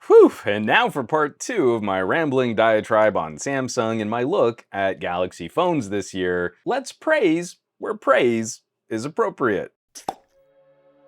Whew, and now for part 2 of my rambling diatribe on Samsung and my look at Galaxy phones this year. Let's praise where praise is appropriate.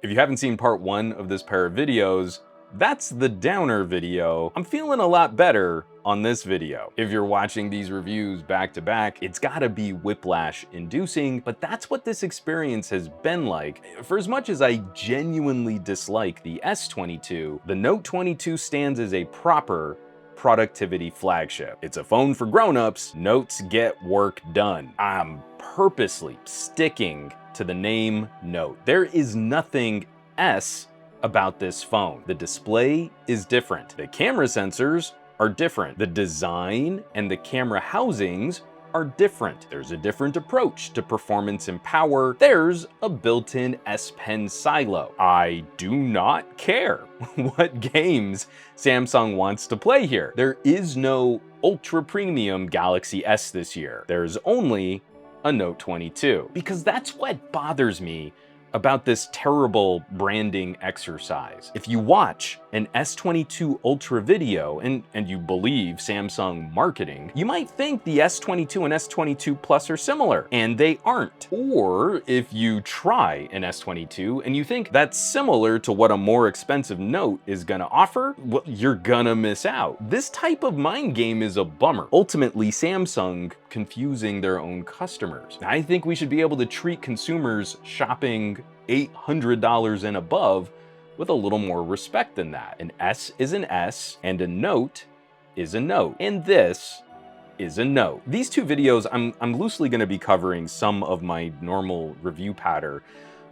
If you haven't seen part 1 of this pair of videos, that's the downer video. I'm feeling a lot better on this video. If you're watching these reviews back to back, it's gotta be whiplash inducing, but that's what this experience has been like. For as much as I genuinely dislike the S22, the Note 22 stands as a proper productivity flagship. It's a phone for grown-ups. Notes get work done. I'm purposely sticking to the name Note. There is nothing S about this phone. The display is different. The camera sensors are different. The design and the camera housings are different. There's a different approach to performance and power. There's a built-in S Pen silo. I do not care what games Samsung wants to play here. There is no ultra premium Galaxy S this year. There's only a Note 22. Because that's what bothers me about this terrible branding exercise. If you watch an S22 Ultra video and you believe Samsung marketing, you might think the S22 and S22 Plus are similar, and they aren't. Or if you try an S22 and you think that's similar to what a more expensive Note is gonna offer, well, you're gonna miss out. This type of mind game is a bummer. Ultimately, Samsung confusing their own customers. I think we should be able to treat consumers shopping $800 and above with a little more respect than that. An S is an S, and a Note is a Note. And this is a Note. These two videos, I'm loosely gonna be covering some of my normal review patter,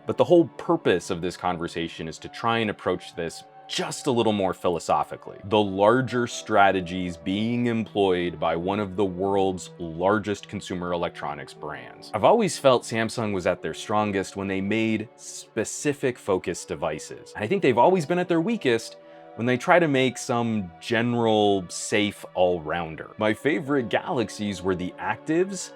but the whole purpose of this conversation is to try and approach this just a little more philosophically. The larger strategies being employed by one of the world's largest consumer electronics brands. I've always felt Samsung was at their strongest when they made specific focused devices. And I think they've always been at their weakest when they try to make some general, safe all-rounder. My favorite Galaxies were the Actives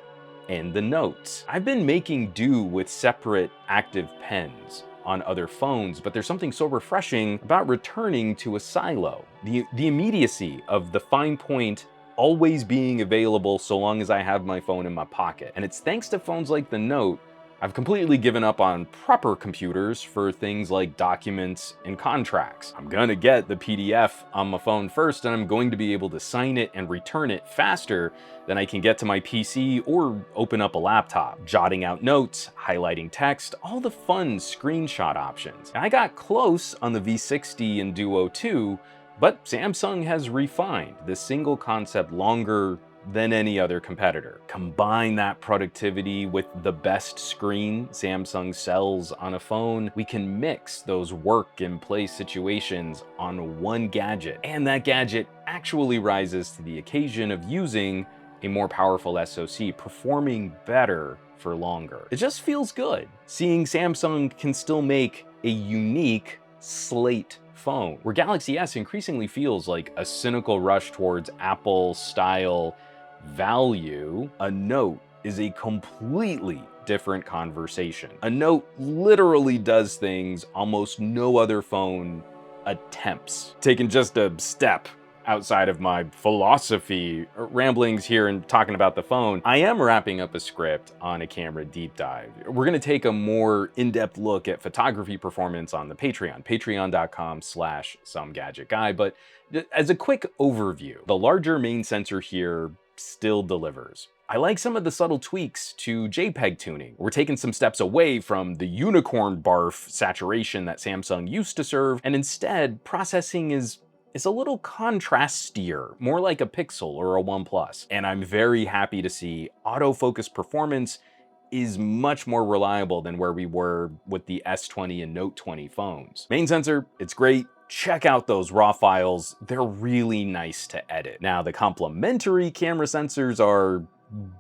and the Notes. I've been making do with separate active pens on other phones, but there's something so refreshing about returning to a silo. The immediacy of the fine point always being available so long as I have my phone in my pocket. And it's thanks to phones like the Note, I've completely given up on proper computers for things like documents and contracts. I'm gonna get the PDF on my phone first, and I'm going to be able to sign it and return it faster than I can get to my PC or open up a laptop. Jotting out notes, highlighting text, all the fun screenshot options. I got close on the V60 and Duo 2, but Samsung has refined the single concept longer than any other competitor. Combine that productivity with the best screen Samsung sells on a phone, we can mix those work and play situations on one gadget, and that gadget actually rises to the occasion of using a more powerful SoC, performing better for longer. It just feels good seeing Samsung can still make a unique slate phone, where Galaxy S increasingly feels like a cynical rush towards Apple style value. A Note is a completely different conversation. A Note literally does things almost no other phone attempts. Taking just a step outside of my philosophy ramblings here and talking about the phone, I am wrapping up a script on a camera deep dive. We're gonna take a more in-depth look at photography performance on the Patreon, patreon.com/SomeGadgetGuy. But as a quick overview, the larger main sensor here still delivers. I like some of the subtle tweaks to JPEG tuning. We're taking some steps away from the unicorn barf saturation that Samsung used to serve, and instead processing is a little contrastier, more like a Pixel or a OnePlus. And I'm very happy to see autofocus performance is much more reliable than where we were with the S20 and Note 20 phones. Main sensor, it's great. Check out those raw files. They're really nice to edit. Now, the complementary camera sensors are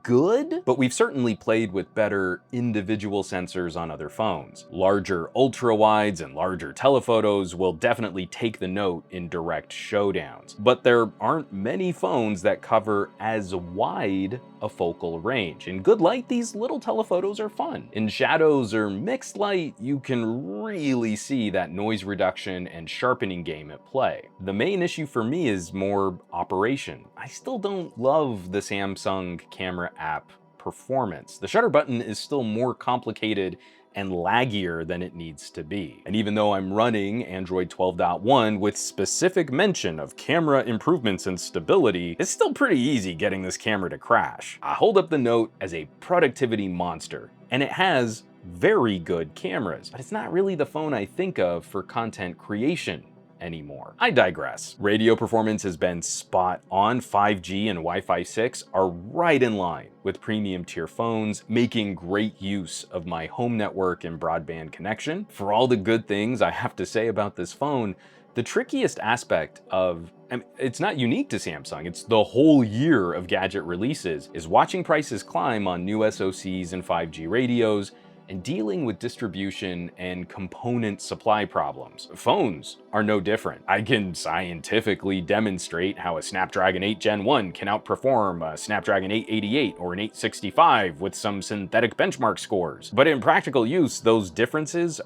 good, but we've certainly played with better individual sensors on other phones. Larger ultra-wides and larger telephotos will definitely take the note in direct showdowns, but there aren't many phones that cover as wide a focal range. In good light, these little telephotos are fun. In shadows or mixed light, you can really see that noise reduction and sharpening game at play. The main issue for me is more operation. I still don't love the Samsung camera app performance. The shutter button is still more complicated and laggier than it needs to be. And even though I'm running Android 12.1 with specific mention of camera improvements and stability, it's still pretty easy getting this camera to crash. I hold up the Note as a productivity monster, and it has very good cameras, but it's not really the phone I think of for content creation anymore. I digress. Radio performance has been spot on. 5G and Wi-Fi 6 are right in line with premium tier phones, making great use of my home network and broadband connection. For all the good things I have to say about this phone, the trickiest aspect of, it's not unique to Samsung, it's the whole year of gadget releases, is watching prices climb on new SoCs and 5G radios, and dealing with distribution and component supply problems. Phones are no different. I can scientifically demonstrate how a Snapdragon 8 Gen 1 can outperform a Snapdragon 888 or an 865 with some synthetic benchmark scores. But in practical use, those differences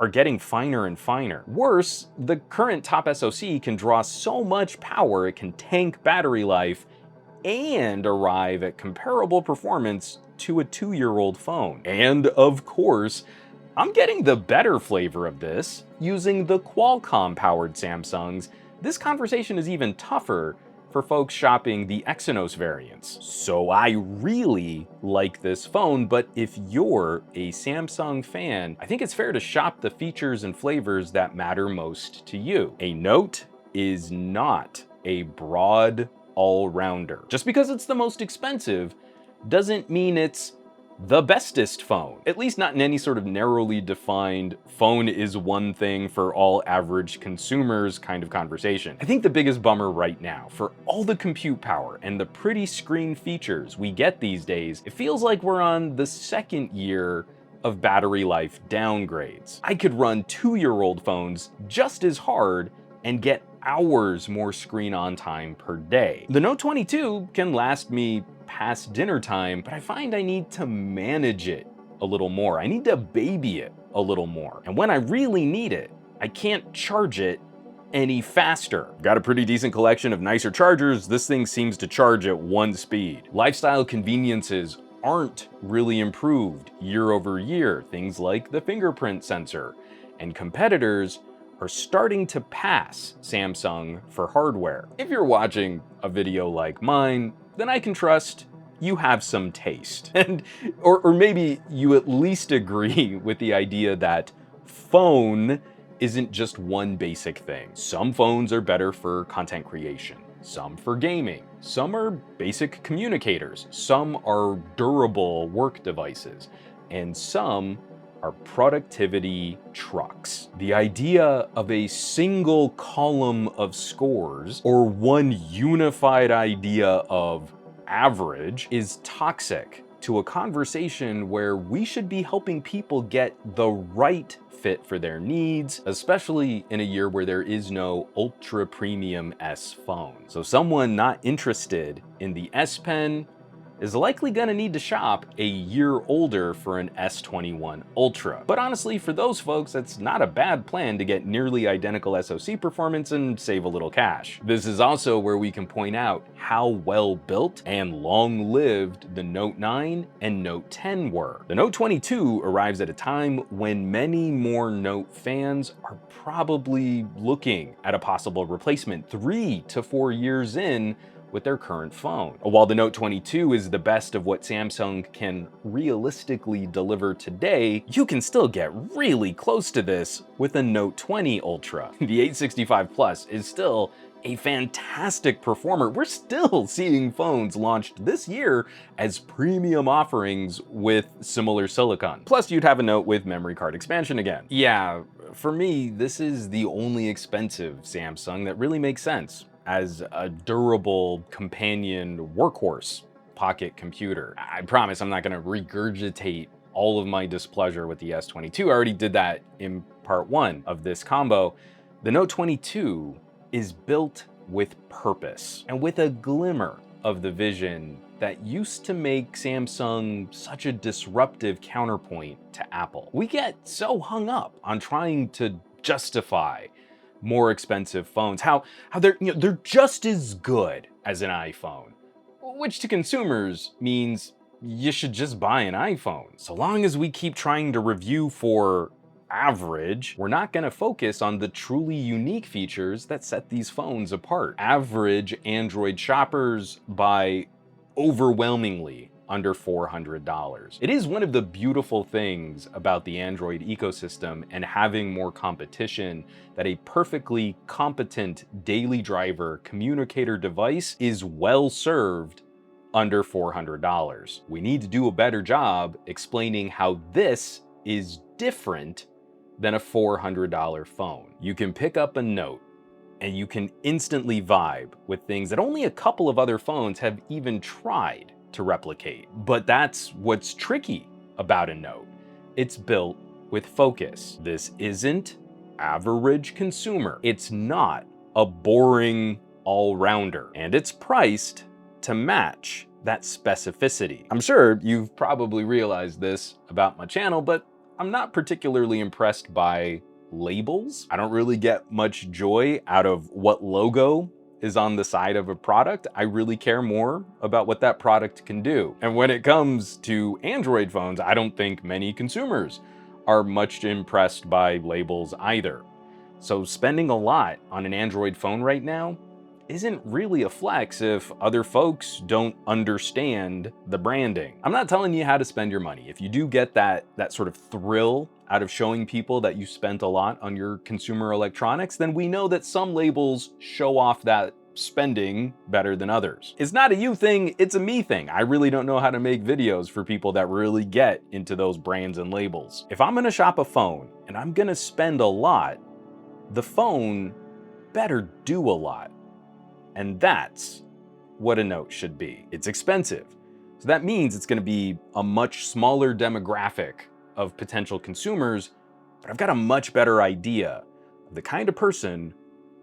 are getting finer and finer. Worse, the current top SoC can draw so much power it can tank battery life and arrive at comparable performance to a 2-year-old phone. And of course, I'm getting the better flavor of this using the Qualcomm-powered Samsungs. This conversation is even tougher for folks shopping the Exynos variants. So I really like this phone, but if you're a Samsung fan, I think it's fair to shop the features and flavors that matter most to you. A Note is not a broad all-rounder. Just because it's the most expensive doesn't mean it's the bestest phone. At least not in any sort of narrowly defined phone is one thing for all average consumers kind of conversation. I think the biggest bummer right now, for all the compute power and the pretty screen features we get these days, it feels like we're on the second year of battery life downgrades. I could run 2-year-old phones just as hard and get hours more screen on time per day. The Note 22 can last me past dinner time, but I find I need to manage it a little more. I need to baby it a little more. And when I really need it, I can't charge it any faster. Got a pretty decent collection of nicer chargers. This thing seems to charge at 1 speed. Lifestyle conveniences aren't really improved year over year. Things like the fingerprint sensor, and competitors are starting to pass Samsung for hardware. If you're watching a video like mine, then I can trust you have some taste. And or maybe you at least agree with the idea that phone isn't just one basic thing. Some phones are better for content creation, some for gaming, some are basic communicators, some are durable work devices, and some are productivity trucks. The idea of a single column of scores or one unified idea of average is toxic to a conversation where we should be helping people get the right fit for their needs, especially in a year where there is no ultra premium S phone. So someone not interested in the S Pen is likely gonna need to shop a year older for an S21 Ultra. But honestly, for those folks, that's not a bad plan to get nearly identical SoC performance and save a little cash. This is also where we can point out how well built and long-lived the Note 9 and Note 10 were. The Note 22 arrives at a time when many more Note fans are probably looking at a possible replacement 3 to 4 years in with their current phone. While the Note 22 is the best of what Samsung can realistically deliver today, you can still get really close to this with a Note 20 Ultra. The 865 Plus is still a fantastic performer. We're still seeing phones launched this year as premium offerings with similar silicon. Plus, you'd have a Note with memory card expansion again. Yeah, for me, this is the only expensive Samsung that really makes sense as a durable companion workhorse pocket computer. I promise I'm not gonna regurgitate all of my displeasure with the S22. I already did that in part 1 of this combo. The Note 22 is built with purpose and with a glimmer of the vision that used to make Samsung such a disruptive counterpoint to Apple. We get so hung up on trying to justify more expensive phones, how they're just as good as an iPhone, which to consumers means you should just buy an iPhone. So long as we keep trying to review for average, we're not going to focus on the truly unique features that set these phones apart. Average Android shoppers buy overwhelmingly under $400. It is one of the beautiful things about the Android ecosystem and having more competition that a perfectly competent daily driver communicator device is well served under $400. We need to do a better job explaining how this is different than a $400 phone. You can pick up a Note and you can instantly vibe with things that only a couple of other phones have even tried to replicate. But that's what's tricky about a Note. It's built with focus. This isn't average consumer. It's not a boring all-rounder, and it's priced to match that specificity. I'm sure you've probably realized this about my channel, but I'm not particularly impressed by labels. I don't really get much joy out of what logo is on the side of a product. I really care more about what that product can do. And when it comes to Android phones, I don't think many consumers are much impressed by labels either. So spending a lot on an Android phone right now isn't really a flex if other folks don't understand the branding. I'm not telling you how to spend your money. If you do get that sort of thrill out of showing people that you spent a lot on your consumer electronics, then we know that some labels show off that spending better than others. It's not a you thing, it's a me thing. I really don't know how to make videos for people that really get into those brands and labels. If I'm gonna shop a phone and I'm gonna spend a lot, the phone better do a lot. And that's what a Note should be. It's expensive. So that means it's gonna be a much smaller demographic of potential consumers, but I've got a much better idea of the kind of person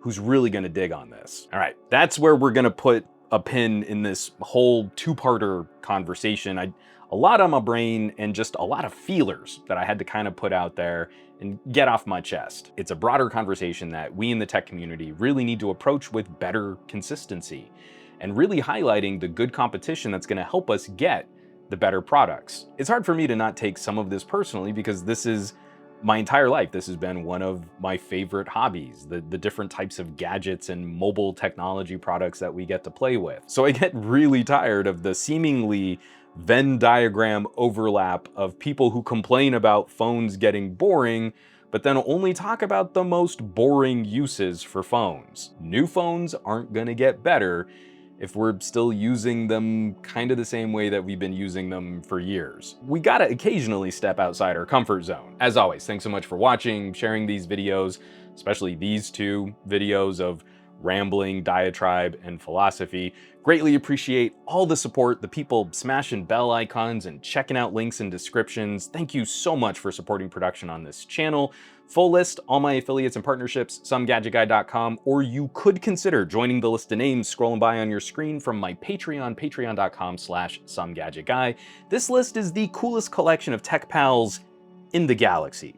who's really gonna dig on this. All right, that's where we're gonna put a pin in this whole two-parter conversation. A lot on my brain and just a lot of feelers that I had to kind of put out there and get off my chest. It's a broader conversation that we in the tech community really need to approach with better consistency and really highlighting the good competition that's gonna help us get the better products. It's hard for me to not take some of this personally because this is my entire life. This has been one of my favorite hobbies, the different types of gadgets and mobile technology products that we get to play with. So I get really tired of the seemingly Venn diagram overlap of people who complain about phones getting boring, but then only talk about the most boring uses for phones. New phones aren't gonna get better if we're still using them kind of the same way that we've been using them for years. We gotta occasionally step outside our comfort zone. As always, thanks so much for watching, sharing these videos, especially these two videos of rambling, diatribe, and philosophy. Greatly appreciate all the support, the people smashing bell icons and checking out links and descriptions. Thank you so much for supporting production on this channel. Full list, all my affiliates and partnerships, SomeGadgetGuy.com, or you could consider joining the list of names scrolling by on your screen from my Patreon, patreon.com/SomeGadgetGuy. This list is the coolest collection of tech pals in the galaxy.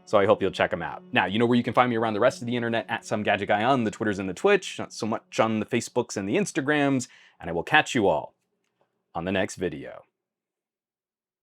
So I hope you'll check them out. Now, you know where you can find me around the rest of the internet at SomeGadgetGuy on the Twitters and the Twitch, not so much on the Facebooks and the Instagrams, and I will catch you all on the next video.